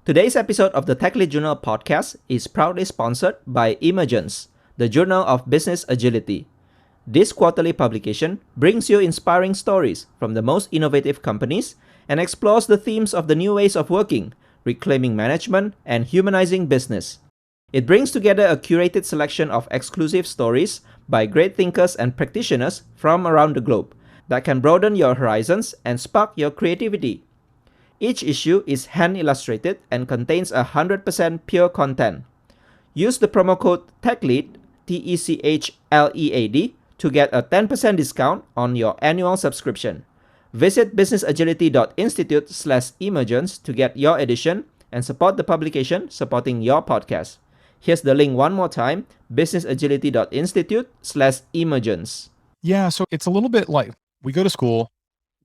Today's episode of the Tech Lead Journal podcast is proudly sponsored by Emergence, the Journal of Business Agility. This quarterly publication brings you inspiring stories from the most innovative companies and explores the themes of the new ways of working, reclaiming management, and humanizing business. It brings together a curated selection of exclusive stories by great thinkers and practitioners from around the globe that can broaden your horizons and spark your creativity. Each issue is hand-illustrated and contains 100% pure content. Use the promo code TECHLEAD, TECHLEAD, to get a 10% discount on your annual subscription. Visit businessagility.institute/emergence to get your edition and support the publication supporting your podcast. Here's the link one more time, businessagility.institute/emergence. Yeah, so it's a little bit like we go to school,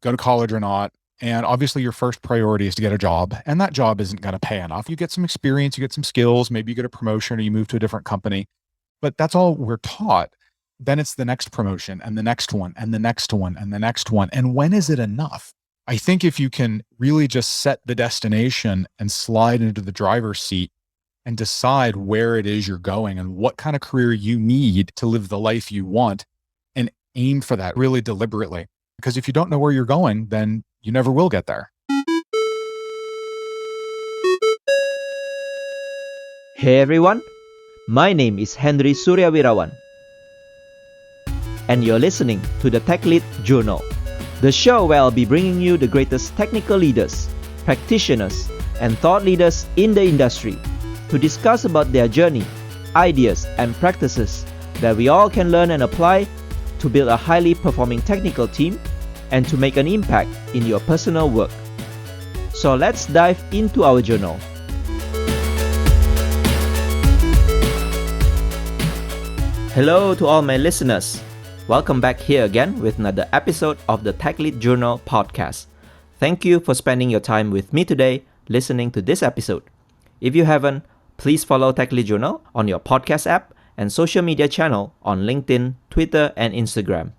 go to college or not, and obviously your first priority is to get a job, and that job isn't going to pay enough. You get some experience, you get some skills, maybe you get a promotion or you move to a different company, but that's all we're taught. Then it's the next promotion and the next one and the next one and the next one. And when is it enough? I think if you can really just set the destination and slide into the driver's seat and decide where it is you're going and what kind of career you need to live the life you want and aim for that really deliberately. Because if you don't know where you're going, then you never will get there. Hey everyone, my name is Henry Suryawirawan, and you're listening to the Tech Lead Journal, the show where I'll be bringing you the greatest technical leaders, practitioners, and thought leaders in the industry to discuss about their journey, ideas, and practices that we all can learn and apply to build a highly performing technical team and to make an impact in your personal work. So let's dive into our journal. Hello to all my listeners. Welcome back here again with another episode of the Tech Lead Journal podcast. Thank you for spending your time with me today listening to this episode. If you haven't, please follow Tech Lead Journal on your podcast app and social media channel on LinkedIn, Twitter, and Instagram.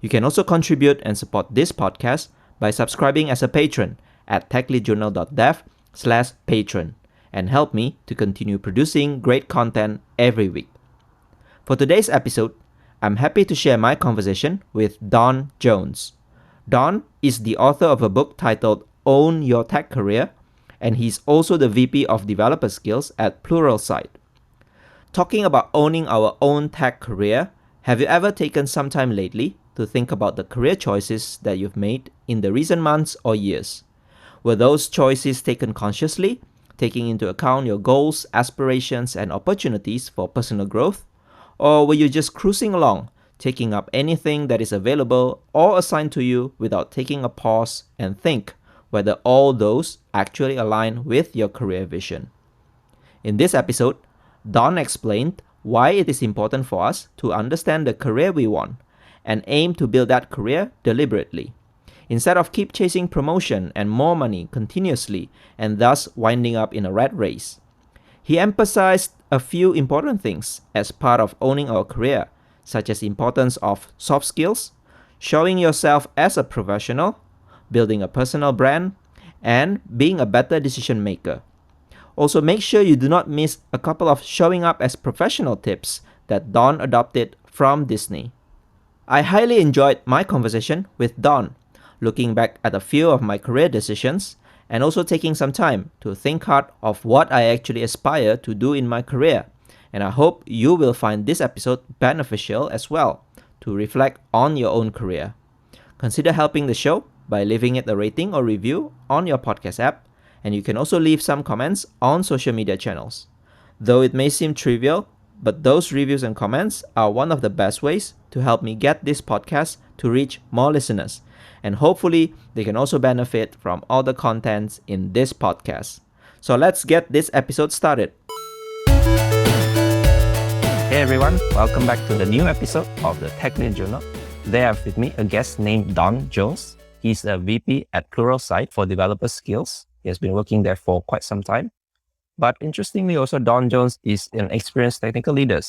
You can also contribute and support this podcast by subscribing as a patron at techleadjournal.dev/patron and help me to continue producing great content every week. For today's episode, I'm happy to share my conversation with Don Jones. Don is the author of a book titled Own Your Tech Career, and he's also the VP of Developer Skills at Pluralsight. Talking about owning our own tech career, have you ever taken some time lately to think about the career choices that you've made in the recent months or years? Were those choices taken consciously, taking into account your goals, aspirations, and opportunities for personal growth? Or were you just cruising along, taking up anything that is available or assigned to you without taking a pause and think whether all those actually align with your career vision? In this episode, Don explained why it is important for us to understand the career we want and aim to build that career deliberately, instead of keep chasing promotion and more money continuously and thus winding up in a rat race. He emphasized a few important things as part of owning our career, such as importance of soft skills, showing yourself as a professional, building a personal brand, and being a better decision maker. Also, make sure you do not miss a couple of showing up as professional tips that Don adopted from Disney. I highly enjoyed my conversation with Don, looking back at a few of my career decisions and also taking some time to think hard of what I actually aspire to do in my career. And I hope you will find this episode beneficial as well to reflect on your own career. Consider helping the show by leaving it a rating or review on your podcast app, and you can also leave some comments on social media channels. Though it may seem trivial, but those reviews and comments are one of the best ways to help me get this podcast to reach more listeners. And hopefully, they can also benefit from all the contents in this podcast. So let's get this episode started. Hey everyone, welcome back to the new episode of the Tech Lead Journal. Today I have with me a guest named Don Jones. He's a VP at Pluralsight for Developer Skills. He has been working there for quite some time. But interestingly, also Don Jones is an experienced technical leader.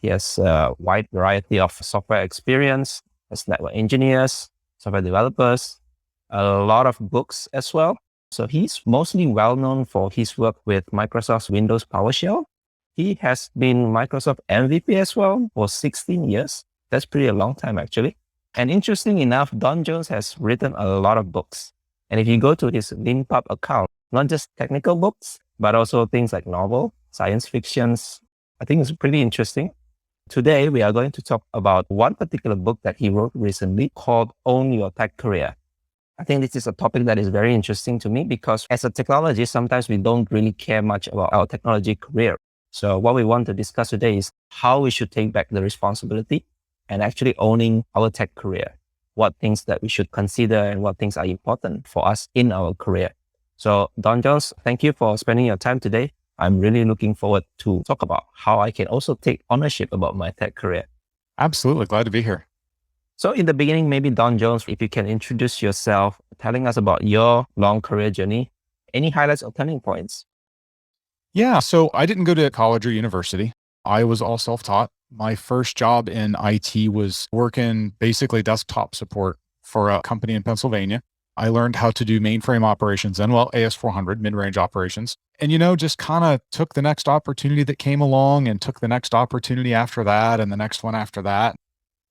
He has a wide variety of software experience as network engineers, software developers, a lot of books as well. So he's mostly well known for his work with Microsoft's Windows PowerShell. He has been Microsoft MVP as well for 16 years. That's pretty a long time actually. And interesting enough, Don Jones has written a lot of books. And if you go to his WinPub account, not just technical books, but also things like novel, science fictions. I think it's pretty interesting. Today, we are going to talk about one particular book that he wrote recently called Own Your Tech Career. I think this is a topic that is very interesting to me because as a technologist, sometimes we don't really care much about our technology career. So what we want to discuss today is how we should take back the responsibility and actually owning our tech career. What things that we should consider and what things are important for us in our career. So Don Jones, thank you for spending your time today. I'm really looking forward to talk about how I can also take ownership about my tech career. Absolutely. Glad to be here. So in the beginning, maybe Don Jones, if you can introduce yourself, telling us about your long career journey, any highlights or turning points? Yeah. So I didn't go to college or university. I was all self-taught. My first job in IT was working basically desktop support for a company in Pennsylvania. I learned how to do mainframe operations and AS400 mid-range operations. And, just kind of took the next opportunity that came along and took the next opportunity after that and the next one after that.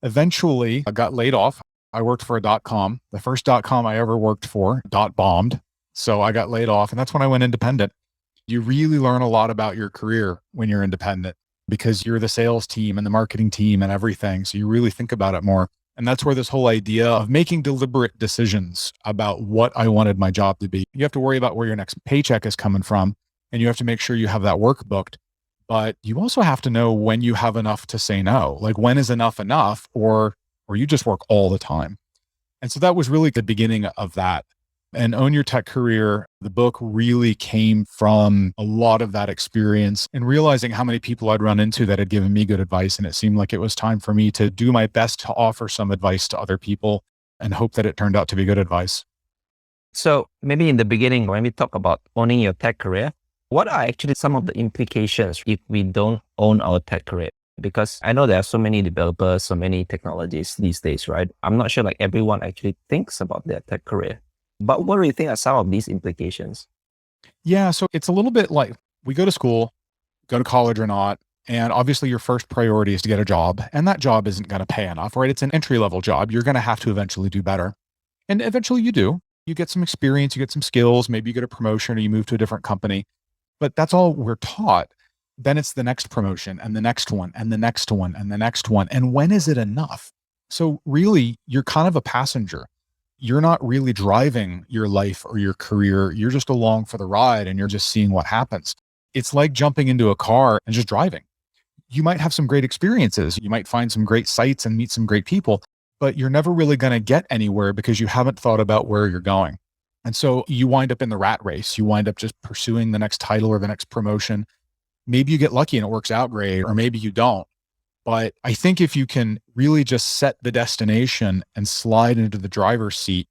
Eventually, I got laid off. I worked for a .com. The first .com I ever worked for bombed. So I got laid off and that's when I went independent. You really learn a lot about your career when you're independent because you're the sales team and the marketing team and everything. So you really think about it more. And that's where this whole idea of making deliberate decisions about what I wanted my job to be. You have to worry about where your next paycheck is coming from, and you have to make sure you have that work booked. But you also have to know when you have enough to say no, like when is enough, or you just work all the time. And so that was really the beginning of that. And Own Your Tech Career, the book really came from a lot of that experience and realizing how many people I'd run into that had given me good advice. And it seemed like it was time for me to do my best to offer some advice to other people and hope that it turned out to be good advice. So maybe in the beginning, when we talk about owning your tech career, what are actually some of the implications if we don't own our tech career? Because I know there are so many developers, so many technologies these days, right? I'm not sure like everyone actually thinks about their tech career. But what do you think are some of these implications? Yeah. So it's a little bit like we go to school, go to college or not. And obviously your first priority is to get a job. And that job isn't going to pay enough, right? It's an entry-level job. You're going to have to eventually do better. And eventually you do. You get some experience, you get some skills, maybe you get a promotion or you move to a different company. But that's all we're taught. Then it's the next promotion and the next one and the next one and the next one. And when is it enough? So really, you're kind of a passenger. You're not really driving your life or your career. You're just along for the ride and you're just seeing what happens. It's like jumping into a car and just driving. You might have some great experiences. You might find some great sights and meet some great people, but you're never really going to get anywhere because you haven't thought about where you're going. And so you wind up in the rat race. You wind up just pursuing the next title or the next promotion. Maybe you get lucky and it works out great, or maybe you don't. But I think if you can really just set the destination and slide into the driver's seat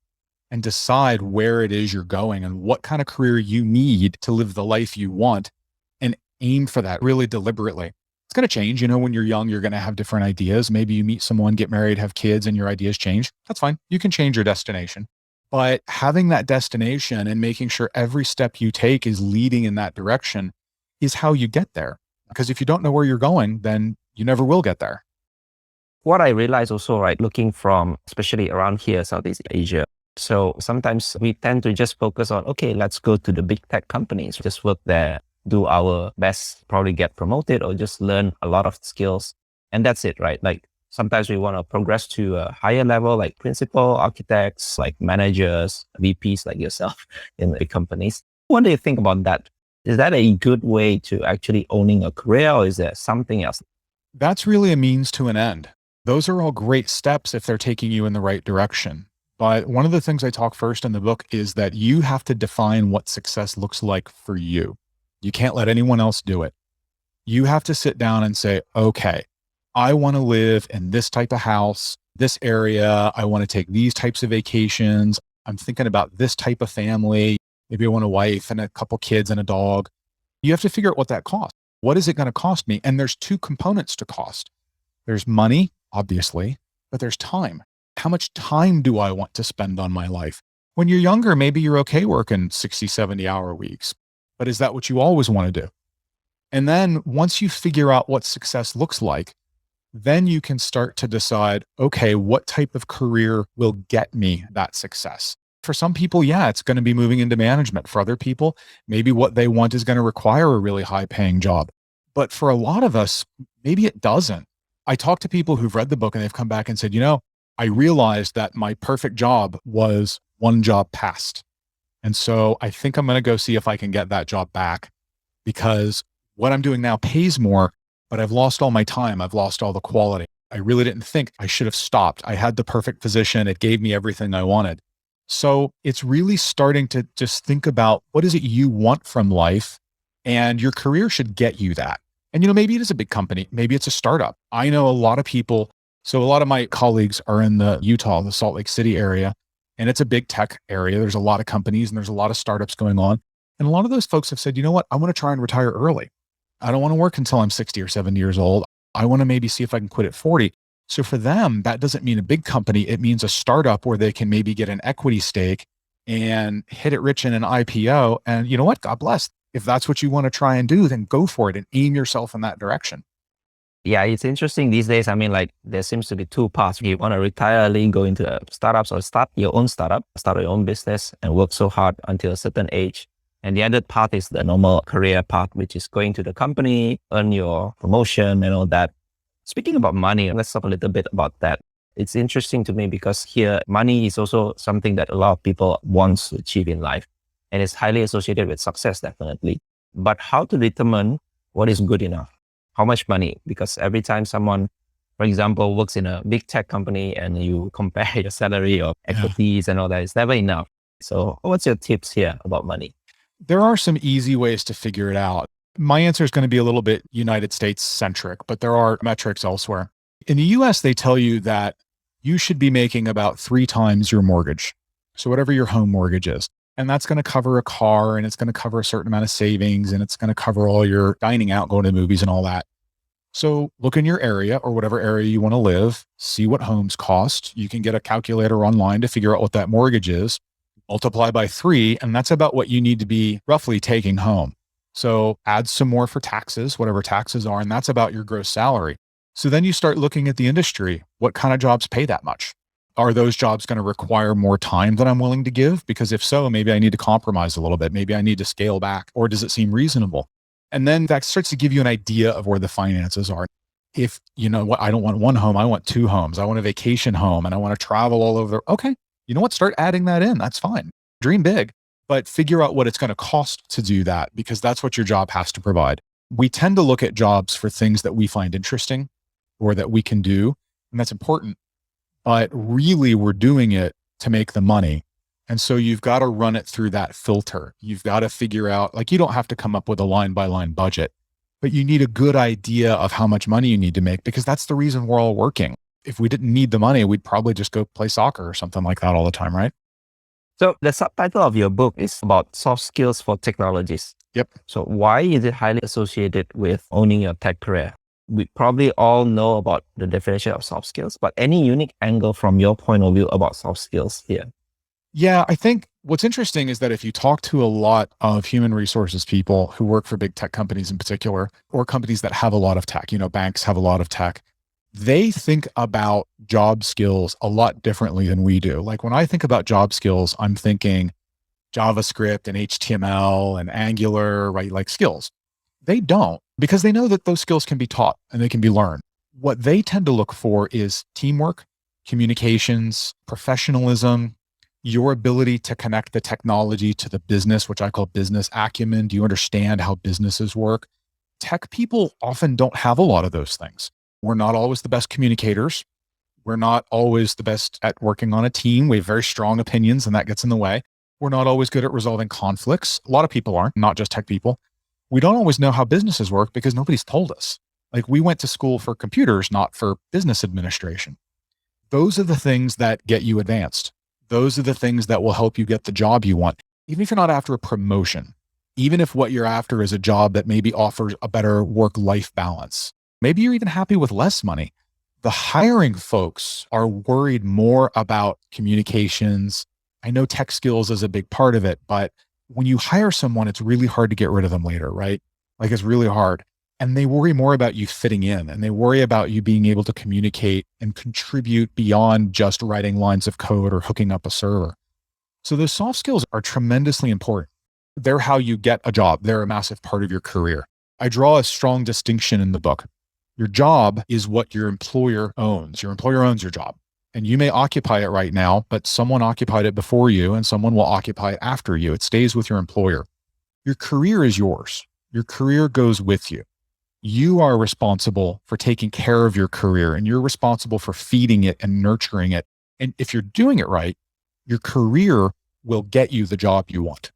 and decide where it is you're going and what kind of career you need to live the life you want and aim for that really deliberately. It's going to change. When you're young, you're going to have different ideas. Maybe you meet someone, get married, have kids, and your ideas change. That's fine. You can change your destination. But having that destination and making sure every step you take is leading in that direction is how you get there. Because if you don't know where you're going, then you never will get there. What I realize also, right, looking from, especially around here, Southeast Asia. So sometimes we tend to just focus on, okay, let's go to the big tech companies, just work there, do our best, probably get promoted or just learn a lot of skills. And that's it, right? Like sometimes we want to progress to a higher level, like principal, architects, like managers, VPs like yourself in the companies. What do you think about that? Is that a good way to actually owning a career, or is there something else? That's really a means to an end. Those are all great steps if they're taking you in the right direction. But one of the things I talk first in the book is that you have to define what success looks like for you. You can't let anyone else do it. You have to sit down and say, okay, I want to live in this type of house, this area. I want to take these types of vacations. I'm thinking about this type of family. Maybe I want a wife and a couple kids and a dog. You have to figure out what that costs. What is it going to cost me? And there's two components to cost. There's money, obviously, but there's time. How much time do I want to spend on my life? When you're younger, maybe you're okay working 60, 70-hour weeks, but is that what you always want to do? And then once you figure out what success looks like, then you can start to decide, okay, what type of career will get me that success? For some people, yeah, it's going to be moving into management. For other people, maybe what they want is going to require a really high paying job. But for a lot of us, maybe it doesn't. I talk to people who've read the book and they've come back and said, I realized that my perfect job was one job past. And so I think I'm going to go see if I can get that job back, because what I'm doing now pays more, but I've lost all my time. I've lost all the quality. I really didn't think I should have stopped. I had the perfect position. It gave me everything I wanted. So it's really starting to just think about, what is it you want from life? And your career should get you that. And, maybe it is a big company. Maybe it's a startup. I know a lot of people. So a lot of my colleagues are in the Salt Lake City area, and it's a big tech area. There's a lot of companies and there's a lot of startups going on. And a lot of those folks have said, you know what? I want to try and retire early. I don't want to work until I'm 60 or 70 years old. I want to maybe see if I can quit at 40. So for them, that doesn't mean a big company. It means a startup where they can maybe get an equity stake and hit it rich in an IPO. And you know what? God bless. If that's what you want to try and do, then go for it and aim yourself in that direction. Yeah, it's interesting these days. I mean, like, there seems to be two paths. You want to retire early, go into startups, or start your own startup, start your own business and work so hard until a certain age. And the other path is the normal career path, which is going to the company, earn your promotion and all that. Speaking about money, let's talk a little bit about that. It's interesting to me because here, money is also something that a lot of people want to achieve in life. And it's highly associated with success, definitely. But how to determine what is good enough? How much money? Because every time someone, for example, works in a big tech company and you compare your salary or equities and all that, it's never enough. So what's your tips here about money? There are some easy ways to figure it out. My answer is going to be a little bit United States centric, but there are metrics elsewhere. In the US, they tell you that you should be making about 3 times your mortgage. So whatever your home mortgage is. And that's going to cover a car, and it's going to cover a certain amount of savings, and it's going to cover all your dining out, going to movies and all that. So look in your area or whatever area you want to live, see what homes cost. You can get a calculator online to figure out what that mortgage is, multiply by 3, and that's about what you need to be roughly taking home. So add some more for taxes, whatever taxes are, and that's about your gross salary. So then you start looking at the industry. What kind of jobs pay that much? Are those jobs going to require more time than I'm willing to give? Because if so, maybe I need to compromise a little bit. Maybe I need to scale back, or does it seem reasonable? And then that starts to give you an idea of where the finances are. If you know what, I don't want 1 home, I want 2 homes. I want a vacation home and I want to travel all over. Okay. You know what? Start adding that in. That's fine. Dream big, but figure out what it's going to cost to do that, because that's what your job has to provide. We tend to look at jobs for things that we find interesting or that we can do, and that's important. But really, we're doing it to make the money. And so you've got to run it through that filter. You've got to figure out, like, you don't have to come up with a line by line budget, but you need a good idea of how much money you need to make, because that's the reason we're all working. If we didn't need the money, we'd probably just go play soccer or something like that all the time, right? So the subtitle of your book is about soft skills for technologists. Yep. So why is it highly associated with owning your tech career? We probably all know about the definition of soft skills, but any unique angle from your point of view about soft skills here? Yeah, I think what's interesting is that if you talk to a lot of human resources people who work for big tech companies in particular, or companies that have a lot of tech, banks have a lot of tech, they think about job skills a lot differently than we do. Like when I think about job skills, I'm thinking JavaScript and HTML and Angular, right? Like skills. They don't, because they know that those skills can be taught and they can be learned. What they tend to look for is teamwork, communications, professionalism, your ability to connect the technology to the business, which I call business acumen. Do you understand how businesses work? Tech people often don't have a lot of those things. We're not always the best communicators. We're not always the best at working on a team. We have very strong opinions, and that gets in the way. We're not always good at resolving conflicts. A lot of people aren't, not just tech people. We don't always know how businesses work because nobody's told us. Like, we went to school for computers, not for business administration. Those are the things that get you advanced. Those are the things that will help you get the job you want. Even if you're not after a promotion, even if what you're after is a job that maybe offers a better work-life balance, maybe you're even happy with less money. The hiring folks are worried more about communications, I know tech skills is a big part of it, but when you hire someone, it's really hard to get rid of them later, right? Like it's really hard. And they worry more about you fitting in, and they worry about you being able to communicate and contribute beyond just writing lines of code or hooking up a server. So those soft skills are tremendously important. They're how you get a job. They're a massive part of your career. I draw a strong distinction in the book. Your job is what your employer owns. Your employer owns your job. And you may occupy it right now, but someone occupied it before you and someone will occupy it after you. It stays with your employer. Your career is yours. Your career goes with you. You are responsible for taking care of your career, and you're responsible for feeding it and nurturing it. And if you're doing it right, your career will get you the job you want.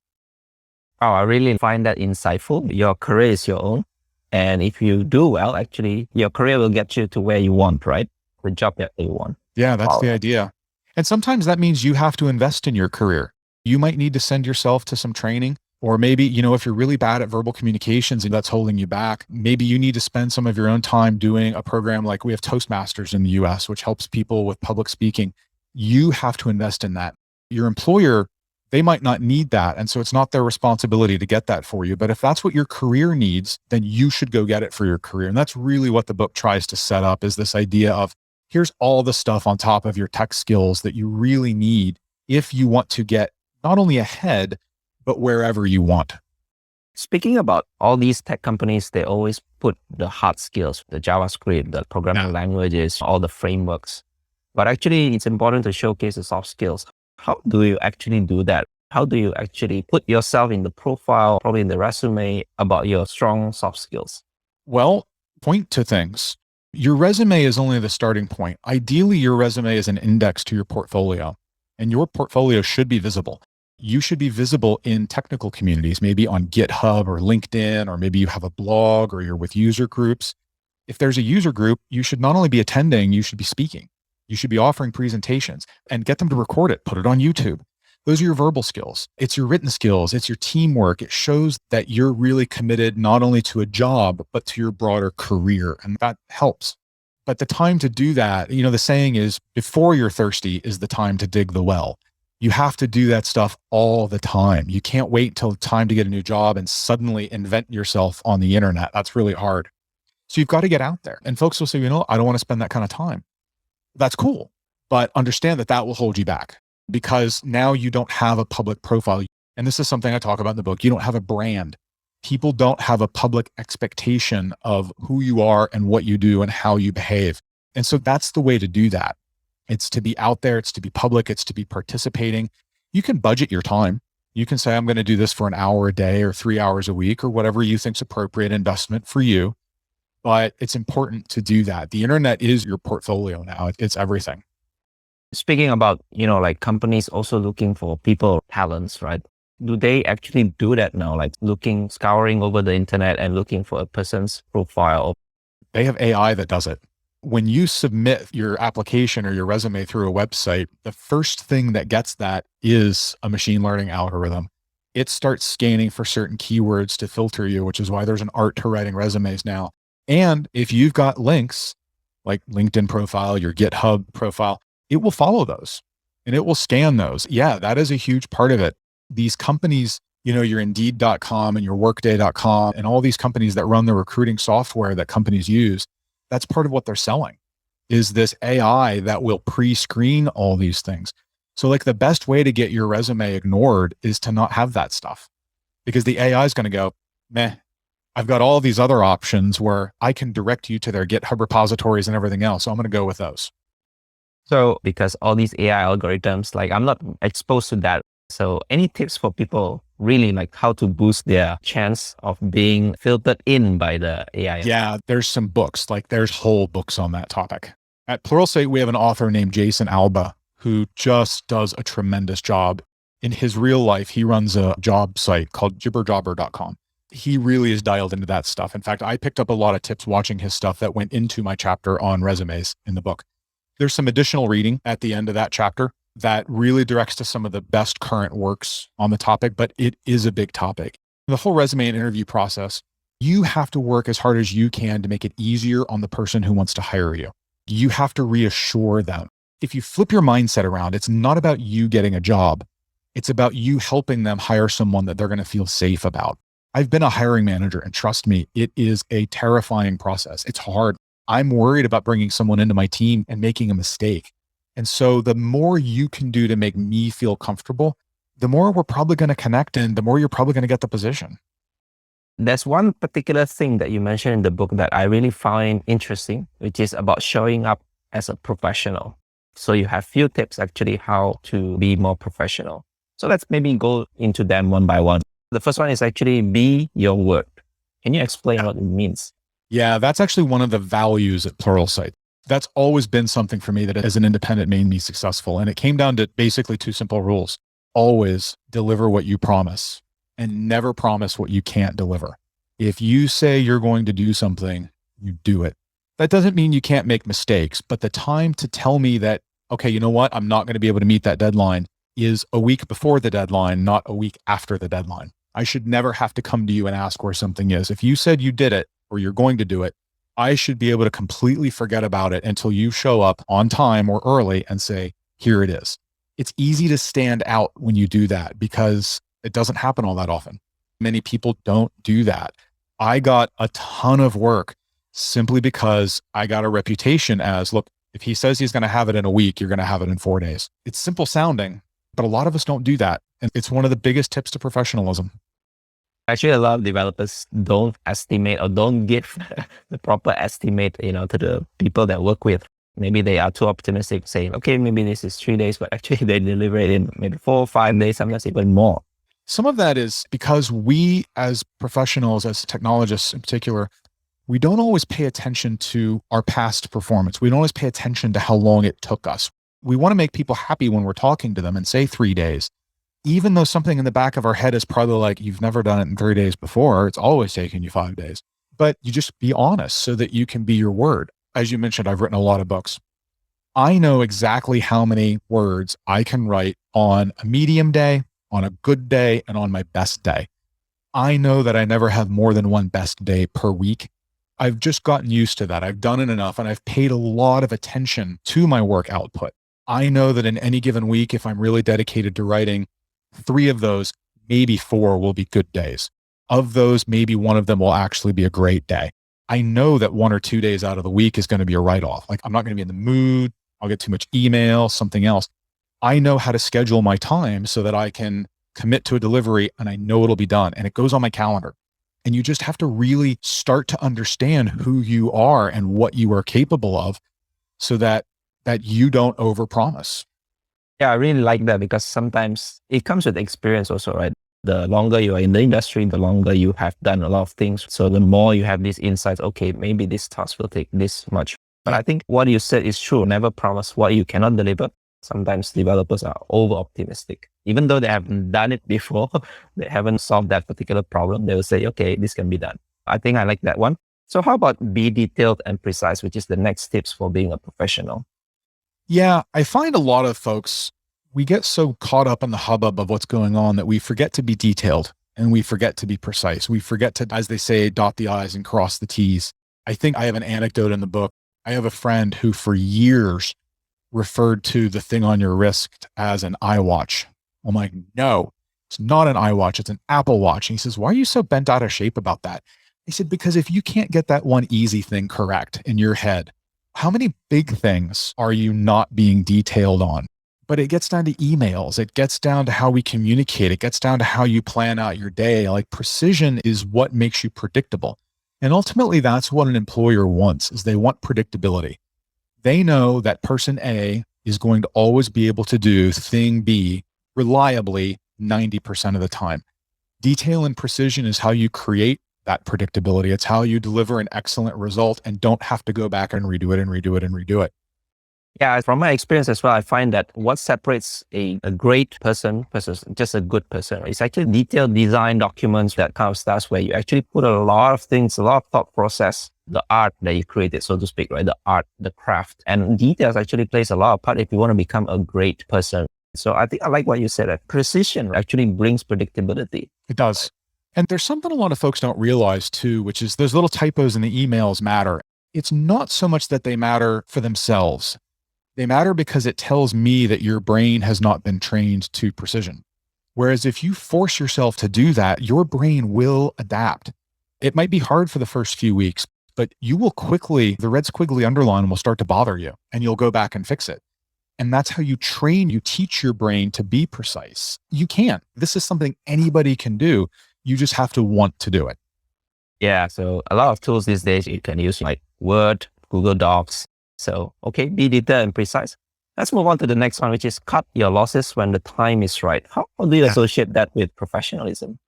Wow, I really find that insightful. Your career is your own. And if you do well, actually, your career will get you to where you want, right? The job that you want. Yeah, that's the idea. And sometimes that means you have to invest in your career. You might need to send yourself to some training, or maybe, if you're really bad at verbal communications and that's holding you back, maybe you need to spend some of your own time doing a program like we have Toastmasters in the US, which helps people with public speaking. You have to invest in that. Your employer, they might not need that. And so it's not their responsibility to get that for you. But if that's what your career needs, then you should go get it for your career. And that's really what the book tries to set up, is this idea of here's all the stuff on top of your tech skills that you really need if you want to get not only ahead, but wherever you want. Speaking about all these tech companies, they always put the hard skills, the JavaScript, the programming languages, all the frameworks. But actually, it's important to showcase the soft skills. How do you actually do that? How do you actually put yourself in the profile, probably in the resume, about your strong soft skills? Well, point to things. Your resume is only the starting point. Ideally, your resume is an index to your portfolio, and your portfolio should be visible. You should be visible in technical communities, maybe on GitHub or LinkedIn, or maybe you have a blog or you're with user groups. If there's a user group, you should not only be attending, you should be speaking. You should be offering presentations and get them to record it, put it on YouTube. Those are your verbal skills. It's your written skills. It's your teamwork. It shows that you're really committed not only to a job, but to your broader career. And that helps. But the time to do that, the saying is, before you're thirsty is the time to dig the well. You have to do that stuff all the time. You can't wait till time to get a new job and suddenly invent yourself on the internet. That's really hard. So you've got to get out there. And folks will say, I don't want to spend that kind of time. That's cool. But understand that that will hold you back, because now you don't have a public profile. And this is something I talk about in the book. You don't have a brand. People don't have a public expectation of who you are and what you do and how you behave. And so that's the way to do that. It's to be out there. It's to be public. It's to be participating. You can budget your time. You can say, I'm going to do this for an hour a day or 3 hours a week or whatever you think's appropriate investment for you. But it's important to do that. The internet is your portfolio now. It's everything. Speaking about, like companies also looking for people talents, right? Do they actually do that now? Like scouring over the internet and looking for a person's profile? They have AI that does it. When you submit your application or your resume through a website, the first thing that gets that is a machine learning algorithm. It starts scanning for certain keywords to filter you, which is why there's an art to writing resumes now. And if you've got links like LinkedIn profile, your GitHub profile, it will follow those and it will scan those. Yeah, that is a huge part of it. These companies, your Indeed.com and your Workday.com and all these companies that run the recruiting software that companies use, that's part of what they're selling, is this AI that will pre-screen all these things. So like the best way to get your resume ignored is to not have that stuff, because the AI is going to go, meh, I've got all these other options where I can direct you to their GitHub repositories and everything else. So I'm going to go with those. So because all these AI algorithms, like I'm not exposed to that. So any tips for people really like how to boost their chance of being filtered in by the AI? Yeah, there's some books, like there's whole books on that topic. At Pluralsight, we have an author named Jason Alba who just does a tremendous job. In his real life, he runs a job site called jibberjobber.com. He really is dialed into that stuff. In fact, I picked up a lot of tips watching his stuff that went into my chapter on resumes in the book. There's some additional reading at the end of that chapter that really directs to some of the best current works on the topic, but it is a big topic. The whole resume and interview process, you have to work as hard as you can to make it easier on the person who wants to hire you. You have to reassure them. If you flip your mindset around, it's not about you getting a job. It's about you helping them hire someone that they're going to feel safe about. I've been a hiring manager, and trust me, it is a terrifying process. It's hard. I'm worried about bringing someone into my team and making a mistake. And so the more you can do to make me feel comfortable, the more we're probably going to connect and the more you're probably going to get the position. There's one particular thing that you mentioned in the book that I really find interesting, which is about showing up as a professional. So you have few tips actually how to be more professional. So let's maybe go into them one by one. The first one is actually be your word. Can you explain what it means? Yeah, that's actually one of the values at Pluralsight. That's always been something for me that as an independent made me successful. And it came down to basically two simple rules. Always deliver what you promise and never promise what you can't deliver. If you say you're going to do something, you do it. That doesn't mean you can't make mistakes, but the time to tell me that, okay, you know what, I'm not going to be able to meet that deadline is a week before the deadline, not a week after the deadline. I should never have to come to you and ask where something is. If you said you did it or you're going to do it, I should be able to completely forget about it until you show up on time or early and say, here it is. It's easy to stand out when you do that because it doesn't happen all that often. Many people don't do that. I got a ton of work simply because I got a reputation as, look, if he says he's going to have it in a week, you're going to have it in 4 days. It's simple sounding, but a lot of us don't do that. And it's one of the biggest tips to professionalism. Actually, a lot of developers don't estimate or don't give the proper estimate, to the people that work with. Maybe they are too optimistic, saying, okay, maybe this is 3 days, but actually they deliver it in maybe 4 or 5 days, sometimes even more. Some of that is because we as professionals, as technologists in particular, we don't always pay attention to our past performance. We don't always pay attention to how long it took us. We want to make people happy when we're talking to them and say 3 days, even though something in the back of our head is probably like, you've never done it in 3 days before. It's always taken you 5 days, but you just be honest so that you can be your word. As you mentioned, I've written a lot of books. I know exactly how many words I can write on a medium day, on a good day, and on my best day. I know that I never have more than one best day per week. I've just gotten used to that. I've done it enough and I've paid a lot of attention to my work output. I know that in any given week, if I'm really dedicated to writing, 3 of those, maybe 4 will be good days. Of those, maybe 1 of them will actually be a great day. I know that 1 or 2 days out of the week is going to be a write-off. Like I'm not going to be in the mood. I'll get too much email, something else. I know how to schedule my time so that I can commit to a delivery and I know it'll be done and it goes on my calendar. And you just have to really start to understand who you are and what you are capable of so that you don't overpromise. Yeah, I really like that because sometimes it comes with experience also, right? The longer you are in the industry, the longer you have done a lot of things. So the more you have these insights, okay, maybe this task will take this much. But I think what you said is true. Never promise what you cannot deliver. Sometimes developers are over optimistic. Even though they haven't done it before, they haven't solved that particular problem, they will say, okay, this can be done. I think I like that one. So how about be detailed and precise, which is the next tips for being a professional? Yeah, I find a lot of folks, we get so caught up in the hubbub of what's going on that we forget to be detailed and we forget to be precise. We forget to, as they say, dot the I's and cross the T's. I think I have an anecdote in the book. I have a friend who for years referred to the thing on your wrist as an iWatch. I'm like, no, it's not an iWatch. It's an Apple Watch. And he says, why are you so bent out of shape about that? He said, because if you can't get that one easy thing correct in your head, how many big things are you not being detailed on? But it gets down to emails. It gets down to how we communicate. It gets down to how you plan out your day. Like precision is what makes you predictable. And ultimately, that's what an employer wants, is they want predictability. They know that person A is going to always be able to do thing B reliably 90% of the time. Detail and precision is how you create that predictability. It's how you deliver an excellent result and don't have to go back and redo it and redo it and redo it. Yeah, from my experience as well, I find that what separates a great person versus just a good person is actually detailed design documents, that kind of stuff where you actually put a lot of things, a lot of thought process, the art that you created, so to speak, right? The art, the craft, and details actually plays a lot of part if you want to become a great person. So I think I like what you said, that precision actually brings predictability. It does. And there's something a lot of folks don't realize too, which is those little typos in the emails matter. It's not so much that they matter for themselves. They matter because it tells me that your brain has not been trained to precision. Whereas if you force yourself to do that, your brain will adapt. It might be hard for the first few weeks, but you will quickly, the red squiggly underline will start to bother you and you'll go back and fix it. And that's how you train, you teach your brain to be precise. You can. This is something anybody can do. You just have to want to do it. Yeah. So a lot of tools these days you can use like Word, Google Docs. So, okay, be detailed and precise. Let's move on to the next one, which is cut your losses when the time is right. How do you associate that with professionalism?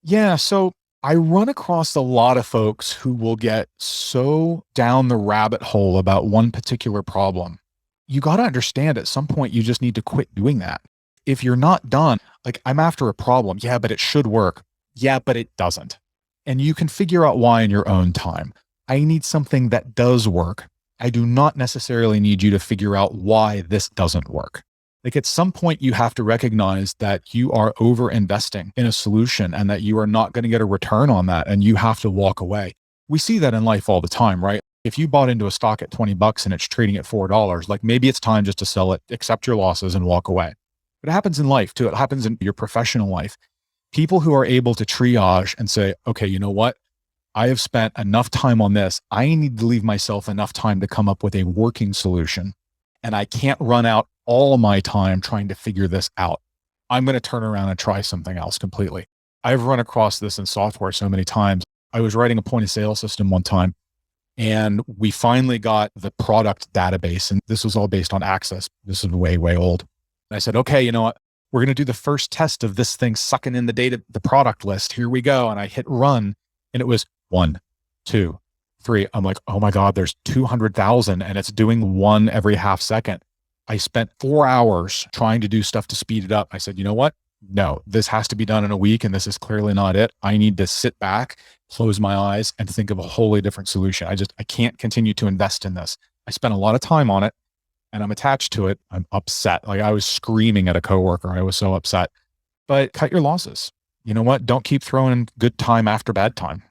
Yeah. So I run across a lot of folks who will get so down the rabbit hole about one particular problem. You got to understand at some point, you just need to quit doing that. If you're not done, like I'm after a problem. Yeah, but it should work. Yeah, but it doesn't. And you can figure out why in your own time. I need something that does work. I do not necessarily need you to figure out why this doesn't work. Like at some point, you have to recognize that you are over investing in a solution and that you are not going to get a return on that. And you have to walk away. We see that in life all the time, right? If you bought into a stock at $20 and it's trading at $4, like maybe it's time just to sell it, accept your losses and walk away. But it happens in life too. It happens in your professional life. People who are able to triage and say, okay, you know what? I have spent enough time on this. I need to leave myself enough time to come up with a working solution. And I can't run out all of my time trying to figure this out. I'm going to turn around and try something else completely. I've run across this in software so many times. I was writing a point of sale system one time and we finally got the product database. And this was all based on Access. This is way, way old. And I said, okay, you know what? We're going to do the first test of this thing sucking in the data, the product list. Here we go. And I hit run and it was 1, 2, 3. I'm like, oh my God, there's 200,000 and it's doing one every half second. I spent 4 hours trying to do stuff to speed it up. I said, you know what? No, this has to be done in a week. And this is clearly not it. I need to sit back, close my eyes and think of a wholly different solution. I can't continue to invest in this. I spent a lot of time on it and I'm attached to it. I'm upset. Like I was screaming at a coworker. I was so upset, but cut your losses. You know what? Don't keep throwing good time after bad time.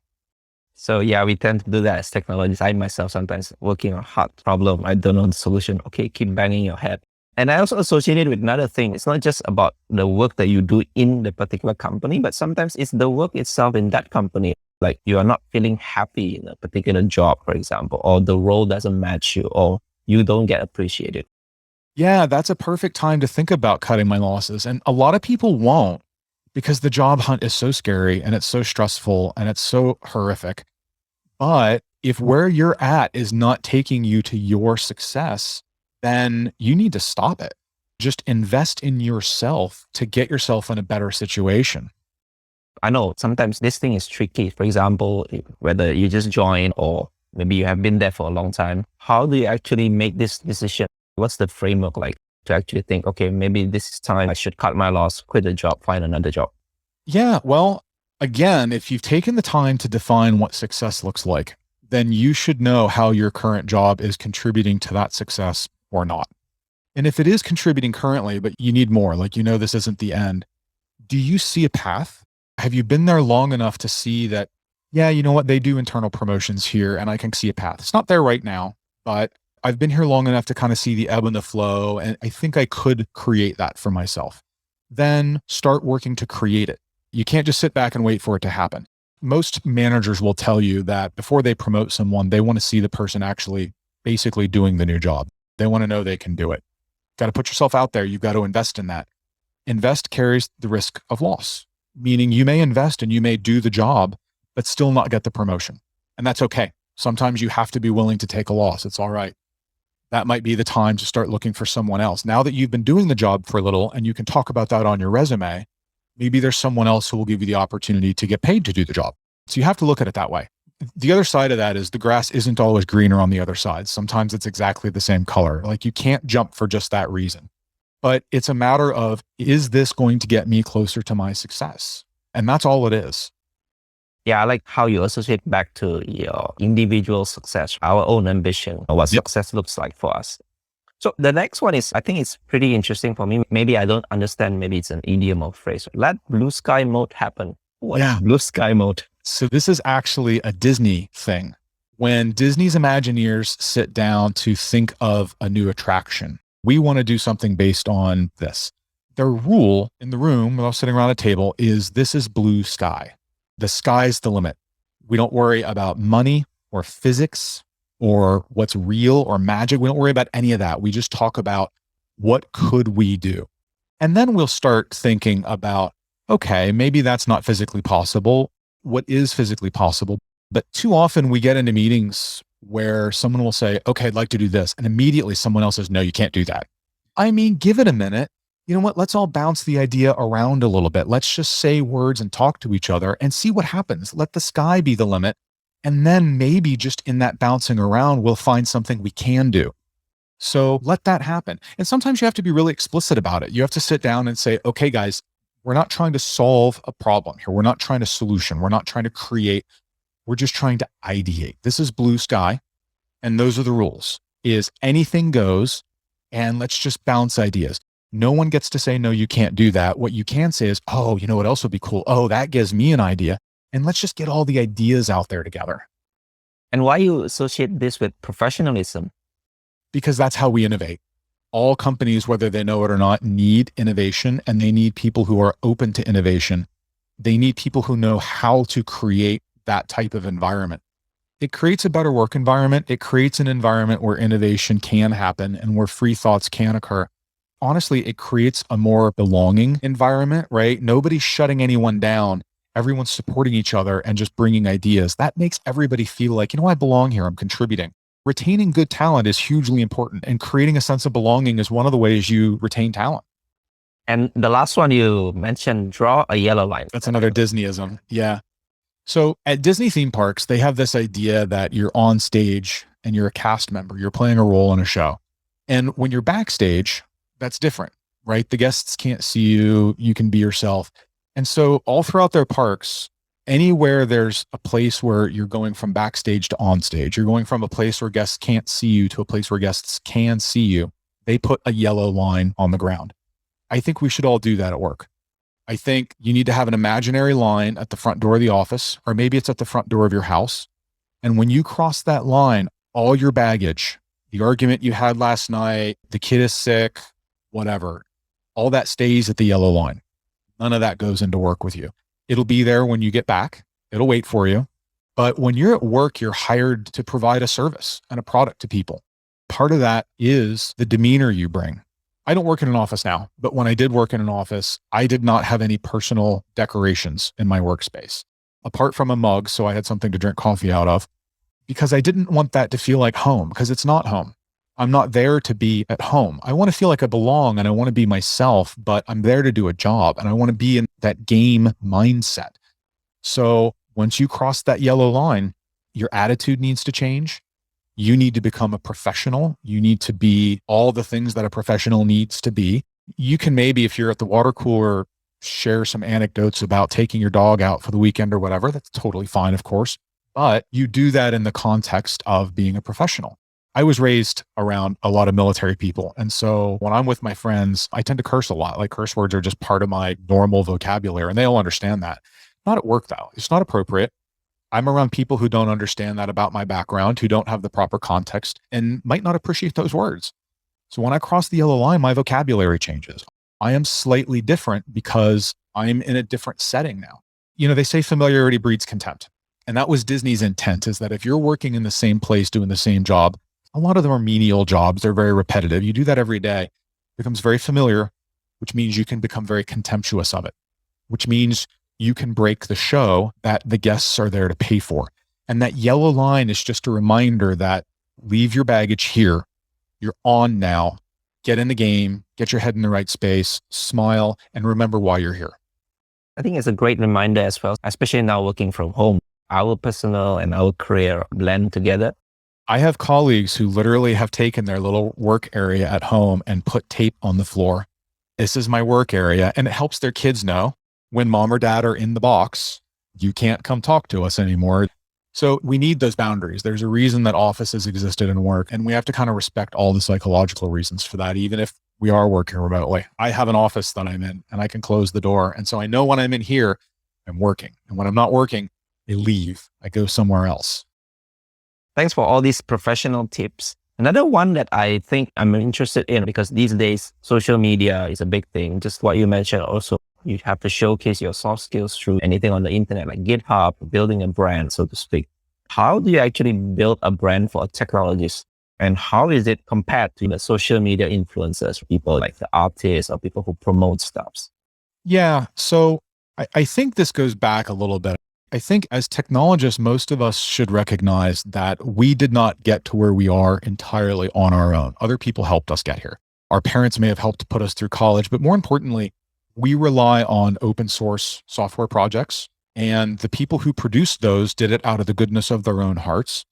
So yeah, we tend to do that as technologists. I myself sometimes working on a hard problem. I don't know the solution. Okay, keep banging your head. And I also associate it with another thing. It's not just about the work that you do in the particular company, but sometimes it's the work itself in that company. Like you are not feeling happy in a particular job, for example, or the role doesn't match you, or you don't get appreciated. Yeah, that's a perfect time to think about cutting my losses. And a lot of people won't because the job hunt is so scary and it's so stressful and it's so horrific. But if where you're at is not taking you to your success, then you need to stop it. Just invest in yourself to get yourself in a better situation. I know sometimes this thing is tricky. For example, whether you just join or maybe you have been there for a long time, how do you actually make this decision? What's the framework like to actually think, okay, maybe this is time I should cut my loss, quit the job, find another job? Yeah, well, again, if you've taken the time to define what success looks like, then you should know how your current job is contributing to that success or not. And if it is contributing currently, but you need more, like, you know, this isn't the end, do you see a path? Have you been there long enough to see that, yeah, you know what, they do internal promotions here and I can see a path. It's not there right now, but I've been here long enough to kind of see the ebb and the flow. And I think I could create that for myself. Then start working to create it. You can't just sit back and wait for it to happen. Most managers will tell you that before they promote someone, they want to see the person actually basically doing the new job. They want to know they can do it. Got to put yourself out there. You've got to invest in that. Invest carries the risk of loss, meaning you may invest and you may do the job, but still not get the promotion. And that's okay. Sometimes you have to be willing to take a loss. It's all right. That might be the time to start looking for someone else. Now that you've been doing the job for a little and you can talk about that on your resume, maybe there's someone else who will give you the opportunity to get paid to do the job. So you have to look at it that way. The other side of that is the grass isn't always greener on the other side. Sometimes it's exactly the same color. Like you can't jump for just that reason. But it's a matter of, is this going to get me closer to my success? And that's all it is. Yeah, I like how you associate back to your individual success, our own ambition, or what success looks like for us. So the next one is, I think it's pretty interesting for me. Maybe I don't understand, maybe it's an idiom or phrase. Let blue sky mode happen. What's blue sky mode? So this is actually a Disney thing. When Disney's Imagineers sit down to think of a new attraction, we want to do something based on this. Their rule in the room, while sitting around a table, is this is blue sky. The sky's the limit. We don't worry about money or physics or what's real or magic. We don't worry about any of that. We just talk about what could we do? And then we'll start thinking about, okay, maybe that's not physically possible. What is physically possible? But too often we get into meetings where someone will say, okay, I'd like to do this. And immediately someone else says, no, you can't do that. I mean, give it a minute. You know what? Let's all bounce the idea around a little bit. Let's just say words and talk to each other and see what happens. Let the sky be the limit. And then maybe just in that bouncing around, we'll find something we can do. So let that happen. And sometimes you have to be really explicit about it. You have to sit down and say, okay, guys, we're not trying to solve a problem here. We're not trying to solution. We're not trying to create. We're just trying to ideate. This is blue sky. And those are the rules, is anything goes, and let's just bounce ideas. No one gets to say, no, you can't do that. What you can say is, oh, you know what else would be cool? Oh, that gives me an idea. And let's just get all the ideas out there together. And why you associate this with professionalism? Because that's how we innovate. All companies, whether they know it or not, need innovation, and they need people who are open to innovation. They need people who know how to create that type of environment. It creates a better work environment. It creates an environment where innovation can happen and where free thoughts can occur. Honestly, it creates a more belonging environment, right? Nobody's shutting anyone down. Everyone's supporting each other and just bringing ideas. That makes everybody feel like, I belong here. I'm contributing. Retaining good talent is hugely important, and creating a sense of belonging is one of the ways you retain talent. And the last one you mentioned, draw a yellow line. That's another Disneyism. Yeah. So at Disney theme parks, they have this idea that you're on stage and you're a cast member. You're playing a role in a show. And when you're backstage, that's different, right? The guests can't see you. You can be yourself. And so all throughout their parks, anywhere there's a place where you're going from backstage to on stage, you're going from a place where guests can't see you to a place where guests can see you, they put a yellow line on the ground. I think we should all do that at work. I think you need to have an imaginary line at the front door of the office, or maybe it's at the front door of your house. And when you cross that line, all your baggage, the argument you had last night, the kid is sick, whatever, all that stays at the yellow line. None of that goes into work with you. It'll be there when you get back. It'll wait for you. But when you're at work, you're hired to provide a service and a product to people. Part of that is the demeanor you bring. I don't work in an office now, but when I did work in an office, I did not have any personal decorations in my workspace, apart from a mug, so I had something to drink coffee out of, because I didn't want that to feel like home, because it's not home. I'm not there to be at home. I want to feel like I belong and I want to be myself, but I'm there to do a job and I want to be in that game mindset. So once you cross that yellow line, your attitude needs to change. You need to become a professional. You need to be all the things that a professional needs to be. You can maybe, if you're at the water cooler, share some anecdotes about taking your dog out for the weekend or whatever. That's totally fine, of course. But you do that in the context of being a professional. I was raised around a lot of military people. And so when I'm with my friends, I tend to curse a lot. Like, curse words are just part of my normal vocabulary, and they all understand that. Not at work, though. It's not appropriate. I'm around people who don't understand that about my background, who don't have the proper context and might not appreciate those words. So when I cross the yellow line, my vocabulary changes. I am slightly different because I'm in a different setting now. They say familiarity breeds contempt. And that was Disney's intent, is that if you're working in the same place, doing the same job, a lot of them are menial jobs. They're very repetitive. You do that every day. It becomes very familiar, which means you can become very contemptuous of it, which means you can break the show that the guests are there to pay for. And that yellow line is just a reminder that leave your baggage here. You're on now. Get in the game, get your head in the right space, smile, and remember why you're here. I think it's a great reminder as well, especially now working from home. Our personal and our career blend together. I have colleagues who literally have taken their little work area at home and put tape on the floor. This is my work area. And it helps their kids know when mom or dad are in the box, you can't come talk to us anymore. So we need those boundaries. There's a reason that offices existed in work, and we have to kind of respect all the psychological reasons for that, even if we are working remotely. I have an office that I'm in and I can close the door. And so I know when I'm in here, I'm working. And when I'm not working, I leave. I go somewhere else. Thanks for all these professional tips. Another one that I think I'm interested in, because these days social media is a big thing. Just what you mentioned also, you have to showcase your soft skills through anything on the internet, like GitHub, building a brand, so to speak. How do you actually build a brand for a technologist? And how is it compared to the social media influencers, people like the artists or people who promote stuff? Yeah. So I think this goes back a little bit. I think as technologists, most of us should recognize that we did not get to where we are entirely on our own. Other people helped us get here. Our parents may have helped put us through college, but more importantly, we rely on open source software projects, and the people who produced those did it out of the goodness of their own hearts.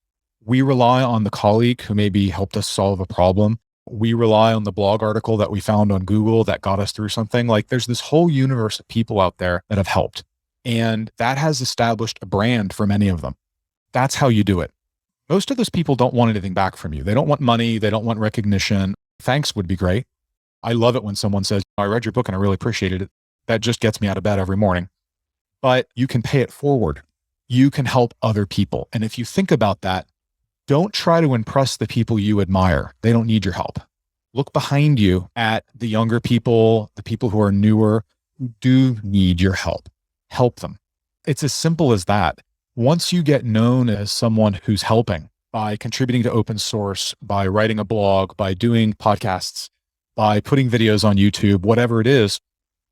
We rely on the colleague who maybe helped us solve a problem. We rely on the blog article that we found on Google that got us through something. Like there's this whole universe of people out there that have helped. And that has established a brand for many of them. That's how you do it. Most of those people don't want anything back from you. They don't want money. They don't want recognition. Thanks would be great. I love it when someone says, I read your book and I really appreciated it. That just gets me out of bed every morning. But you can pay it forward. You can help other people. And if you think about that, don't try to impress the people you admire. They don't need your help. Look behind you at the younger people, the people who are newer, who do need your help. Help them. It's as simple as that. Once you get known as someone who's helping by contributing to open source, by writing a blog, by doing podcasts, by putting videos on YouTube, whatever it is,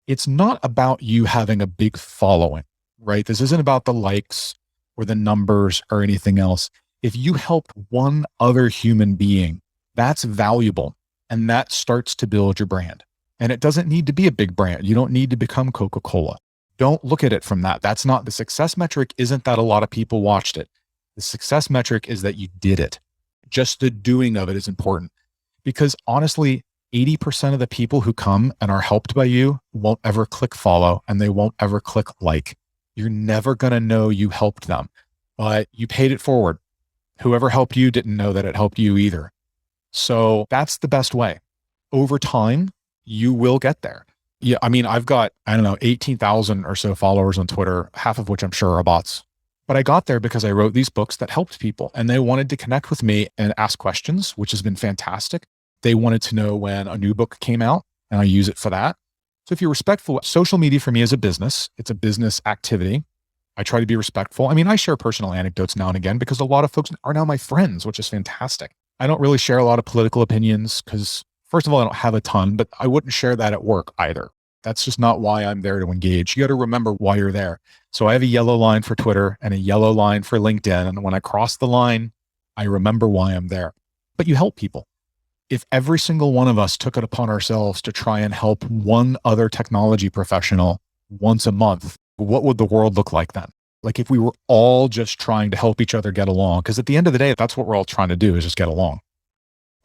it's not about you having a big following, right? This isn't about the likes or the numbers or anything else. If you help one other human being, that's valuable. And that starts to build your brand. And it doesn't need to be a big brand. You don't need to become Coca-Cola. Don't look at it from that. That's not the success metric. Isn't that a lot of people watched it? The success metric is that you did it. Just the doing of it is important, because honestly, 80% of the people who come and are helped by you won't ever click follow, and they won't ever click like. You're never going to know you helped them, but you paid it forward. Whoever helped you didn't know that it helped you either. So that's the best way. Over time, you will get there. Yeah, I mean, I've got, 18,000 or so followers on Twitter, half of which I'm sure are bots. But I got there because I wrote these books that helped people, and they wanted to connect with me and ask questions, which has been fantastic. They wanted to know when a new book came out, and I use it for that. So if you're respectful, social media for me is a business. It's a business activity. I try to be respectful. I mean, I share personal anecdotes now and again because a lot of folks are now my friends, which is fantastic. I don't really share a lot of political opinions because, first of all, I don't have a ton, but I wouldn't share that at work either. That's just not why I'm there to engage. You got to remember why you're there. So I have a yellow line for Twitter and a yellow line for LinkedIn. And when I cross the line, I remember why I'm there. But you help people. If every single one of us took it upon ourselves to try and help one other technology professional once a month, what would the world look like then? Like if we were all just trying to help each other get along, because at the end of the day, that's what we're all trying to do, is just get along.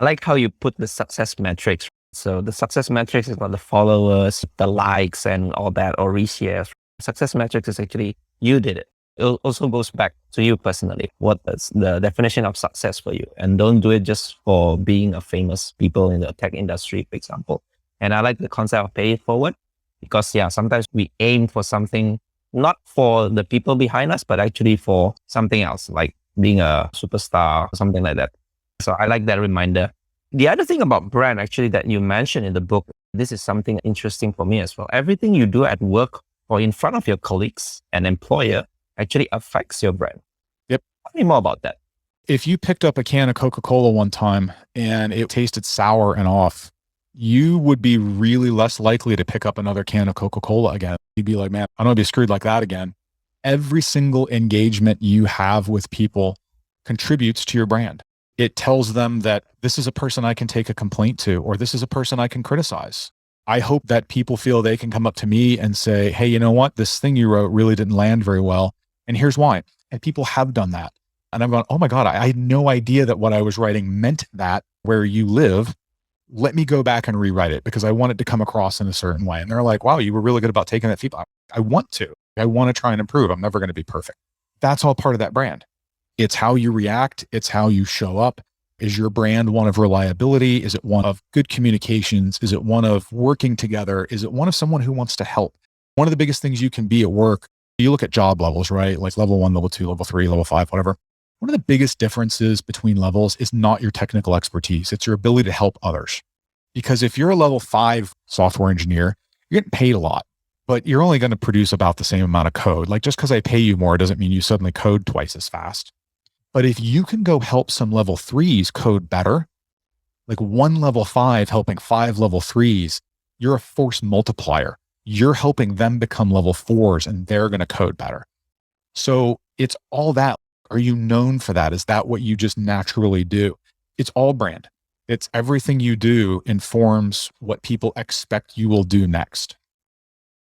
I like how you put the success metrics. So the success metrics is about the followers, the likes and all that, or reshares. Success metrics is actually you did it. It also goes back to you personally. What is the definition of success for you? And don't do it just for being a famous people in the tech industry, for example. And I like the concept of pay it forward, because sometimes we aim for something, not for the people behind us, but actually for something else, like being a superstar or something like that. So I like that reminder. The other thing about brand actually that you mentioned in the book, this is something interesting for me as well. Everything you do at work or in front of your colleagues and employer actually affects your brand. Yep. Tell me more about that. If you picked up a can of Coca-Cola one time and it tasted sour and off, you would be really less likely to pick up another can of Coca-Cola again. You'd be like, man, I don't want to be screwed like that again. Every single engagement you have with people contributes to your brand. It tells them that this is a person I can take a complaint to, or this is a person I can criticize. I hope that people feel they can come up to me and say, hey, you know what? This thing you wrote really didn't land very well. And here's why. And people have done that. And I'm going, oh my God, I had no idea that what I was writing meant that where you live. Let me go back and rewrite it because I want it to come across in a certain way. And they're like, wow, you were really good about taking that feedback. I want to try and improve. I'm never going to be perfect. That's all part of that brand. It's how you react. It's how you show up. Is your brand one of reliability? Is it one of good communications? Is it one of working together? Is it one of someone who wants to help? One of the biggest things you can be at work, you look at job levels, right? Like level 1, level 2, level 3, level 5, whatever. One of the biggest differences between levels is not your technical expertise. It's your ability to help others. Because if you're a level 5 software engineer, you're getting paid a lot, but you're only going to produce about the same amount of code. Like just because I pay you more doesn't mean you suddenly code twice as fast. But if you can go help some level 3s code better, like one level 5 helping 5 level 3s, you're a force multiplier. You're helping them become level 4s and they're going to code better. So it's all that. Are you known for that? Is that what you just naturally do? It's all brand. It's everything you do informs what people expect you will do next.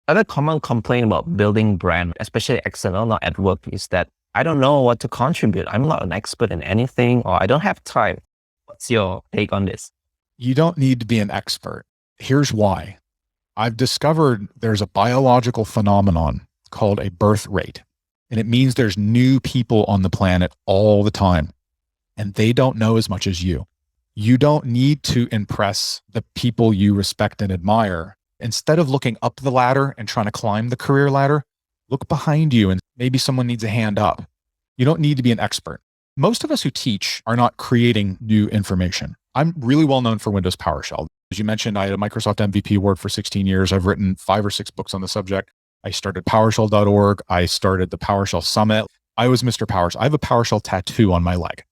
Other common complaint about building brand, especially external, not at work, is that I don't know what to contribute. I'm not an expert in anything, or I don't have time. What's your take on this? You don't need to be an expert. Here's why. I've discovered there's a biological phenomenon called a birth rate. And it means there's new people on the planet all the time. And they don't know as much as you. You don't need to impress the people you respect and admire. Instead of looking up the ladder and trying to climb the career ladder, look behind you and maybe someone needs a hand up. You don't need to be an expert. Most of us who teach are not creating new information. I'm really well known for Windows PowerShell. As you mentioned, I had a Microsoft MVP award for 16 years. I've written 5 or 6 books on the subject. I started PowerShell.org. I started the PowerShell Summit. I was Mr. PowerShell. I have a PowerShell tattoo on my leg.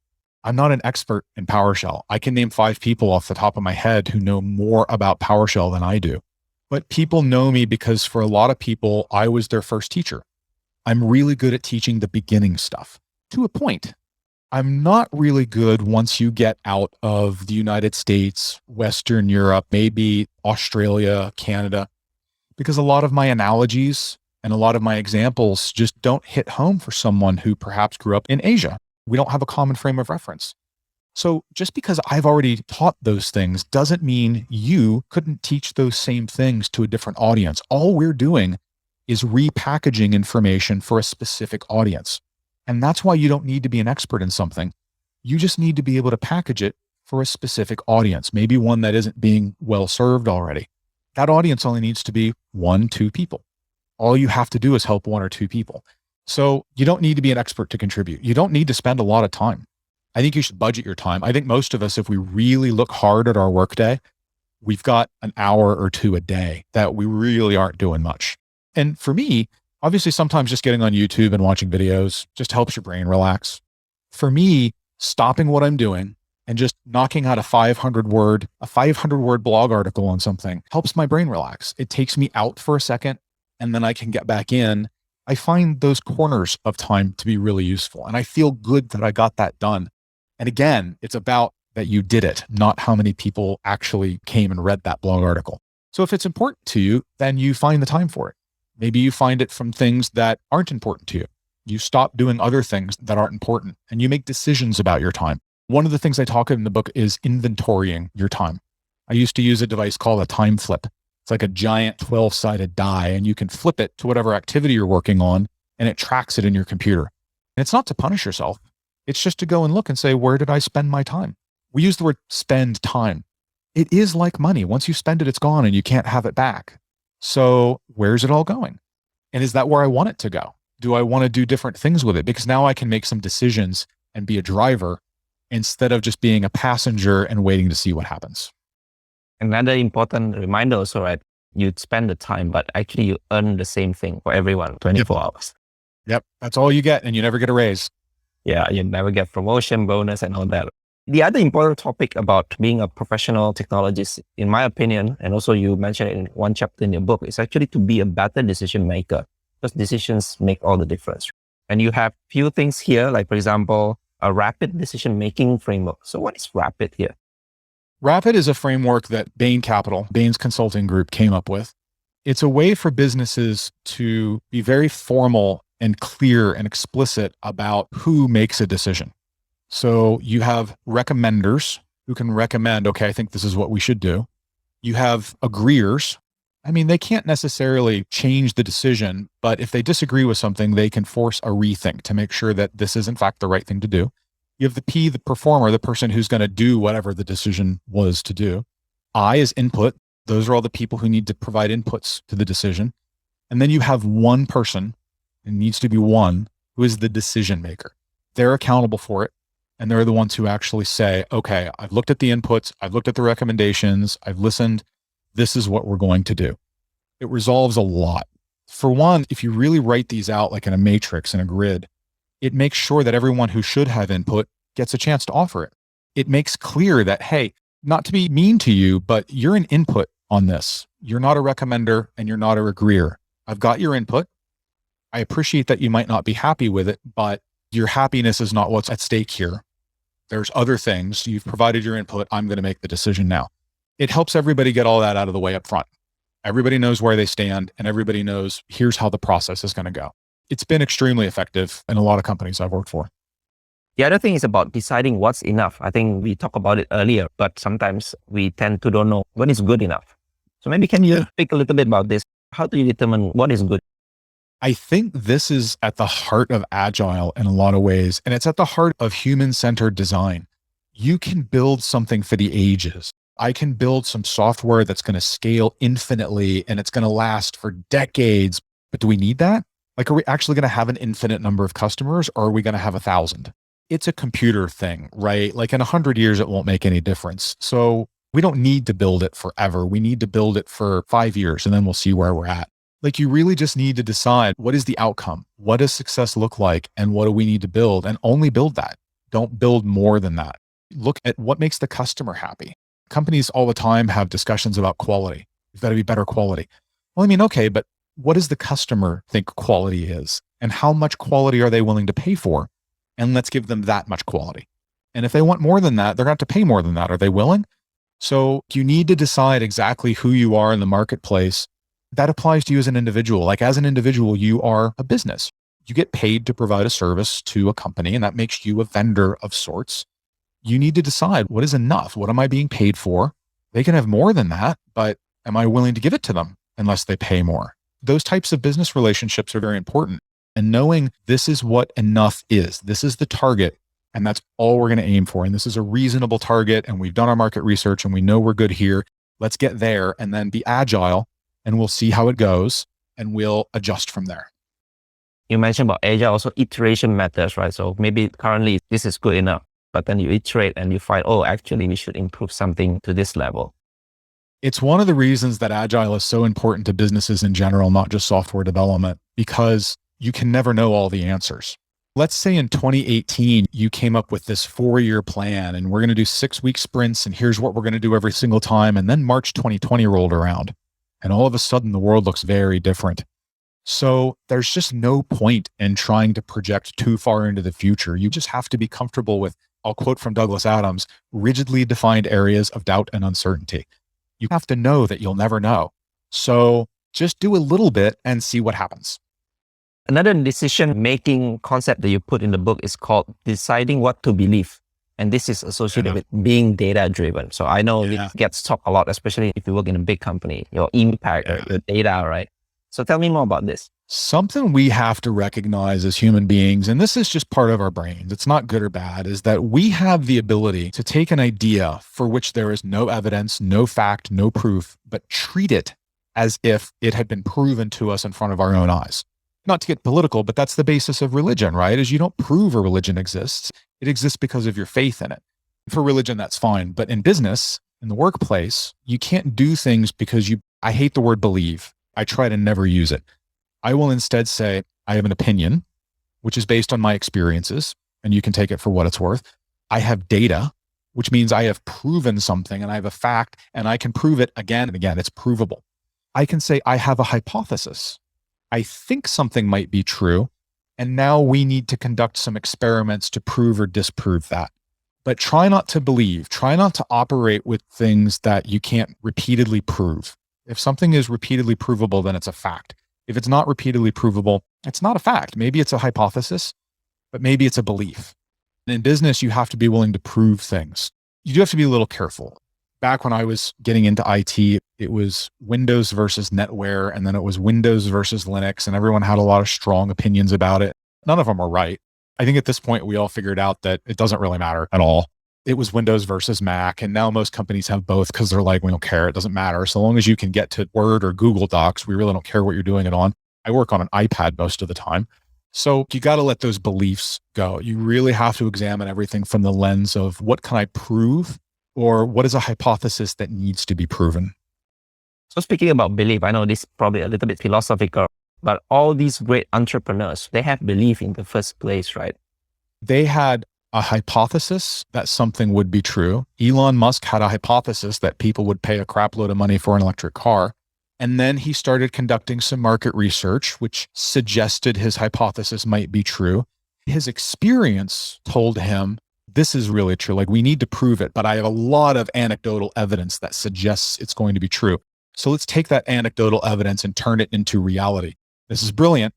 I'm not an expert in PowerShell. I can name 5 people off the top of my head who know more about PowerShell than I do. But people know me because for a lot of people, I was their first teacher. I'm really good at teaching the beginning stuff to a point. I'm not really good once you get out of the United States, Western Europe, maybe Australia, Canada, because a lot of my analogies and a lot of my examples just don't hit home for someone who perhaps grew up in Asia. We don't have a common frame of reference. So just because I've already taught those things doesn't mean you couldn't teach those same things to a different audience. All we're doing is repackaging information for a specific audience. And that's why you don't need to be an expert in something. You just need to be able to package it for a specific audience, maybe one that isn't being well served already. That audience only needs to be 1-2 people. All you have to do is help 1 or 2 people. So you don't need to be an expert to contribute. You don't need to spend a lot of time. I think you should budget your time. I think most of us, if we really look hard at our workday, we've got an hour or 2 a day that we really aren't doing much. And for me, obviously sometimes just getting on YouTube and watching videos just helps your brain relax. For me, stopping what I'm doing and just knocking out a 500 word blog article on something helps my brain relax. It takes me out for a second and then I can get back in. I find those corners of time to be really useful. And I feel good that I got that done. And again, it's about that you did it, not how many people actually came and read that blog article. So if it's important to you, then you find the time for it. Maybe you find it from things that aren't important to you. You stop doing other things that aren't important and you make decisions about your time. One of the things I talk in the book is inventorying your time. I used to use a device called a time flip. It's like a giant 12-sided die and you can flip it to whatever activity you're working on and it tracks it in your computer. And it's not to punish yourself. It's just to go and look and say, where did I spend my time? We use the word spend time. It is like money. Once you spend it, it's gone and you can't have it back. So where's it all going? And is that where I want it to go? Do I want to do different things with it? Because now I can make some decisions and be a driver instead of just being a passenger and waiting to see what happens. Another important reminder also, right? You spend the time, but actually you earn the same thing for everyone, 24 hours. Yep. That's all you get. And you never get a raise. Yeah. You never get promotion, bonus, and all that. The other important topic about being a professional technologist, in my opinion, and also you mentioned it in one chapter in your book, is actually to be a better decision maker, because decisions make all the difference. And you have few things here, like for example, a rapid decision-making framework. So what is rapid here? Rapid is a framework that Bain Capital, Bain's consulting group, came up with. It's a way for businesses to be very formal and clear and explicit about who makes a decision. So you have recommenders who can recommend, okay, I think this is what we should do. You have agreeers. I mean, they can't necessarily change the decision, but if they disagree with something, they can force a rethink to make sure that this is in fact the right thing to do. You have the P, the performer, the person who's going to do whatever the decision was to do. I is input. Those are all the people who need to provide inputs to the decision. And then you have one person, it needs to be one, who is the decision maker. They're accountable for it. And they're the ones who actually say, okay, I've looked at the inputs, I've looked at the recommendations, I've listened. This is what we're going to do. It resolves a lot. For one, if you really write these out like in a matrix, in a grid, it makes sure that everyone who should have input gets a chance to offer it. It makes clear that, hey, not to be mean to you, but you're an input on this. You're not a recommender and you're not a agreeer. I've got your input. I appreciate that you might not be happy with it, but your happiness is not what's at stake here. There's other things. You've provided your input. I'm going to make the decision now. It helps everybody get all that out of the way up front. Everybody knows where they stand and everybody knows here's how the process is going to go. It's been extremely effective in a lot of companies I've worked for. The other thing is about deciding what's enough. I think we talked about it earlier, but sometimes we tend to don't know what is good enough. So maybe can you speak a little bit about this? How do you determine what is good? I think this is at the heart of Agile in a lot of ways, and it's at the heart of human-centered design. You can build something for the ages. I can build some software that's going to scale infinitely and it's going to last for decades. But do we need that? Like, are we actually going to have an infinite number of customers or are we going to have 1,000? It's a computer thing, right? Like in 100 years, it won't make any difference. So we don't need to build it forever. We need to build it for 5 years and then we'll see where we're at. Like, you really just need to decide, what is the outcome? What does success look like? And what do we need to build? And only build that. Don't build more than that. Look at what makes the customer happy. Companies all the time have discussions about quality. You've got to be better quality. Well, I mean, okay, but what does the customer think quality is? And how much quality are they willing to pay for? And let's give them that much quality. And if they want more than that, they're going to have to pay more than that. Are they willing? So you need to decide exactly who you are in the marketplace. That applies to you as an individual. Like, as an individual, you are a business. You get paid to provide a service to a company, and that makes you a vendor of sorts. You need to decide, what is enough? What am I being paid for? They can have more than that, but am I willing to give it to them unless they pay more? Those types of business relationships are very important. And knowing this is what enough is, this is the target, and that's all we're going to aim for. And this is a reasonable target, and we've done our market research and we know we're good here. Let's get there and then be agile, and we'll see how it goes and we'll adjust from there. You mentioned about Agile, also iteration matters, right? So maybe currently this is good enough, but then you iterate and you find, oh, actually we should improve something to this level. It's one of the reasons that Agile is so important to businesses in general, not just software development, because you can never know all the answers. Let's say in 2018, you came up with this 4-year plan and we're going to do 6-week sprints and here's what we're going to do every single time. And then March 2020 rolled around and all of a sudden the world looks very different. So there's just no point in trying to project too far into the future. You just have to be comfortable with, I'll quote from Douglas Adams, rigidly defined areas of doubt and uncertainty. You have to know that you'll never know. So just do a little bit and see what happens. Another decision-making concept that you put in the book is called deciding what to believe. And this is associated with being data-driven. So I know it gets talked a lot, especially if you work in a big company, your impact, your data, right? So tell me more about this. Something we have to recognize as human beings, and this is just part of our brains, it's not good or bad, is that we have the ability to take an idea for which there is no evidence, no fact, no proof, but treat it as if it had been proven to us in front of our own eyes. Not to get political, but that's the basis of religion, right? Is you don't prove a religion exists. It exists because of your faith in it. For religion, that's fine. But in business, in the workplace, you can't do things because I hate the word believe. I try to never use it. I will instead say, I have an opinion, which is based on my experiences, and you can take it for what it's worth. I have data, which means I have proven something, and I have a fact, and I can prove it again and again. It's provable. I can say, I have a hypothesis. I think something might be true, and now we need to conduct some experiments to prove or disprove that. But try not to believe, try not to operate with things that you can't repeatedly prove. If something is repeatedly provable, then it's a fact. If it's not repeatedly provable, it's not a fact. Maybe it's a hypothesis, but maybe it's a belief. And in business, you have to be willing to prove things. You do have to be a little careful. Back when I was getting into IT, it was Windows versus NetWare, and then it was Windows versus Linux, and everyone had a lot of strong opinions about it. None of them were right. I think at this point, we all figured out that it doesn't really matter at all. It was Windows versus Mac, and now most companies have both because they're like, we don't care, it doesn't matter. So long as you can get to Word or Google Docs, we really don't care what you're doing it on. I work on an iPad most of the time. So you got to let those beliefs go. You really have to examine everything from the lens of what can I prove or what is a hypothesis that needs to be proven. So speaking about belief, I know this is probably a little bit philosophical, but all these great entrepreneurs, they have belief in the first place, right? They had a hypothesis that something would be true. Elon Musk had a hypothesis that people would pay a crap load of money for an electric car. And then he started conducting some market research, which suggested his hypothesis might be true. His experience told him, this is really true. Like, we need to prove it, but I have a lot of anecdotal evidence that suggests it's going to be true. So let's take that anecdotal evidence and turn it into reality. This is brilliant.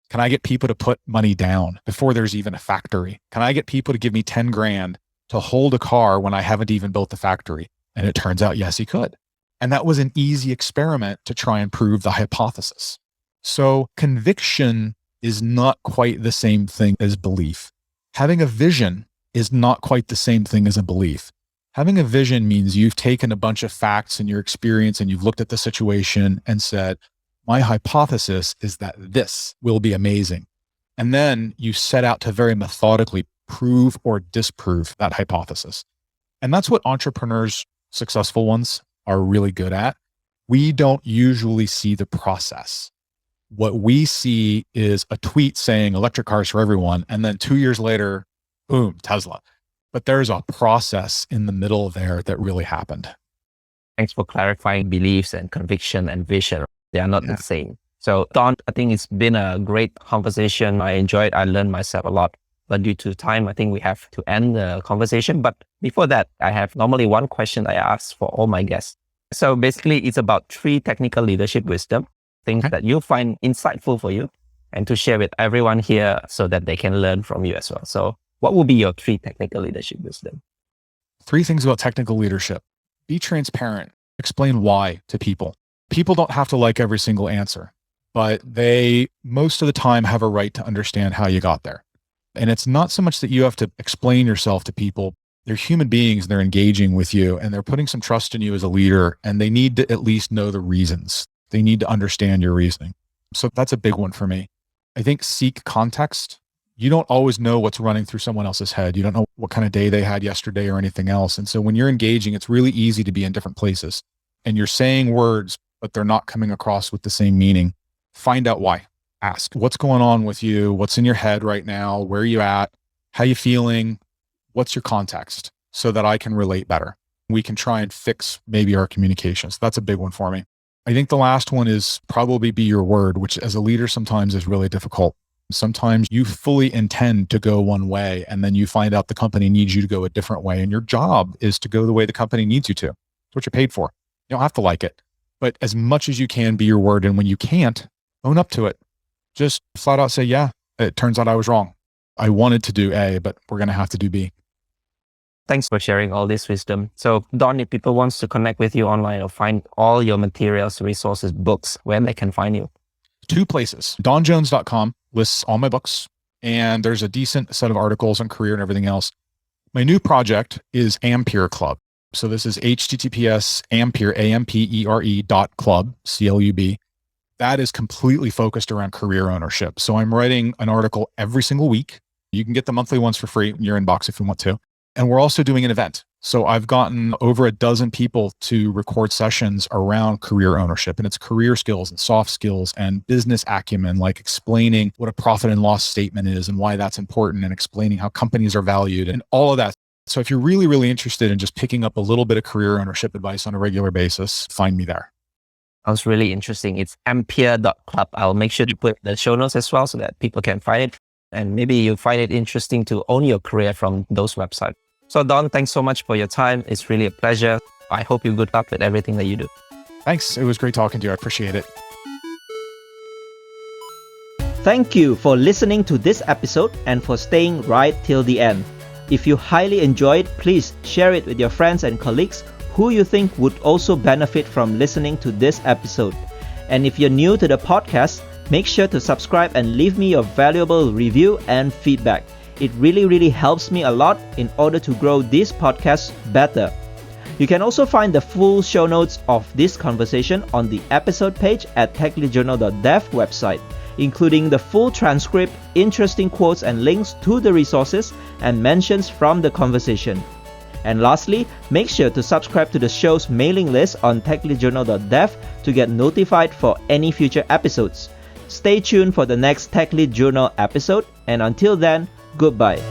Can I get people to put money down before there's even a factory? Can I get people to give me 10 grand to hold a car when I haven't even built the factory? And it turns out, yes, he could. And that was an easy experiment to try and prove the hypothesis. So conviction is not quite the same thing as belief. Having a vision is not quite the same thing as a belief. Having a vision means you've taken a bunch of facts in your experience and you've looked at the situation and said, my hypothesis is that this will be amazing. And then you set out to very methodically prove or disprove that hypothesis. And that's what entrepreneurs, successful ones, are really good at. We don't usually see the process. What we see is a tweet saying electric cars for everyone. And then 2 years later, boom, Tesla. But there's a process in the middle there that really happened. Thanks for clarifying beliefs and conviction and vision. They are not the same. So Don, I think it's been a great conversation. I enjoyed, I learned myself a lot. But due to time, I think we have to end the conversation. But before that, I have normally one question I ask for all my guests. So basically, it's about 3 technical leadership wisdom, things that you find insightful for you, and to share with everyone here so that they can learn from you as well. So what would be your 3 technical leadership wisdom? 3 things about technical leadership. Be transparent. Explain why to people. People don't have to like every single answer, but they most of the time have a right to understand how you got there. And it's not so much that you have to explain yourself to people. They're human beings, they're engaging with you, and they're putting some trust in you as a leader, and they need to at least know the reasons. They need to understand your reasoning. So that's a big one for me. I think seek context. You don't always know what's running through someone else's head. You don't know what kind of day they had yesterday or anything else. And so when you're engaging, it's really easy to be in different places. And you're saying words, but they're not coming across with the same meaning. Find out why. Ask, what's going on with you? What's in your head right now? Where are you at? How are you feeling? What's your context? So that I can relate better. We can try and fix maybe our communications. That's a big one for me. I think the last one is probably be your word, which as a leader sometimes is really difficult. Sometimes you fully intend to go one way and then you find out the company needs you to go a different way. And your job is to go the way the company needs you to. It's what you're paid for. You don't have to like it, but as much as you can, be your word. And when you can't, own up to it. Just flat out say, yeah, it turns out I was wrong. I wanted to do A, but we're going to have to do B. Thanks for sharing all this wisdom. So Don, if people wants to connect with you online or find all your materials, resources, books, where they can find you? 2 places. DonJones.com lists all my books, and there's a decent set of articles on career and everything else. My new project is Ampere Club. So this is HTTPS Ampere, AMPERE.club, CLUB. That is completely focused around career ownership. So I'm writing an article every single week. You can get the monthly ones for free in your inbox if you want to. And we're also doing an event. So I've gotten over a dozen people to record sessions around career ownership, and it's career skills and soft skills and business acumen, like explaining what a profit and loss statement is and why that's important, and explaining how companies are valued and all of that. So if you're really, really interested in just picking up a little bit of career ownership advice on a regular basis, find me there. Sounds really interesting. It's ampere.club. I'll make sure to put the show notes as well so that people can find it. And maybe you find it interesting to own your career from those websites. So Don, thanks so much for your time. It's really a pleasure. I hope you good luck with everything that you do. Thanks. It was great talking to you. I appreciate it. Thank you for listening to this episode and for staying right till the end. If you highly enjoyed, please share it with your friends and colleagues who you think would also benefit from listening to this episode. And if you're new to the podcast, make sure to subscribe and leave me your valuable review and feedback. It really helps me a lot in order to grow this podcast better. You can also find the full show notes of this conversation on the episode page at techleadjournal.dev website. including the full transcript, interesting quotes and links to the resources, and mentions from the conversation. And lastly, make sure to subscribe to the show's mailing list on techleadjournal.dev to get notified for any future episodes. Stay tuned for the next Tech Lead Journal episode, and until then, goodbye.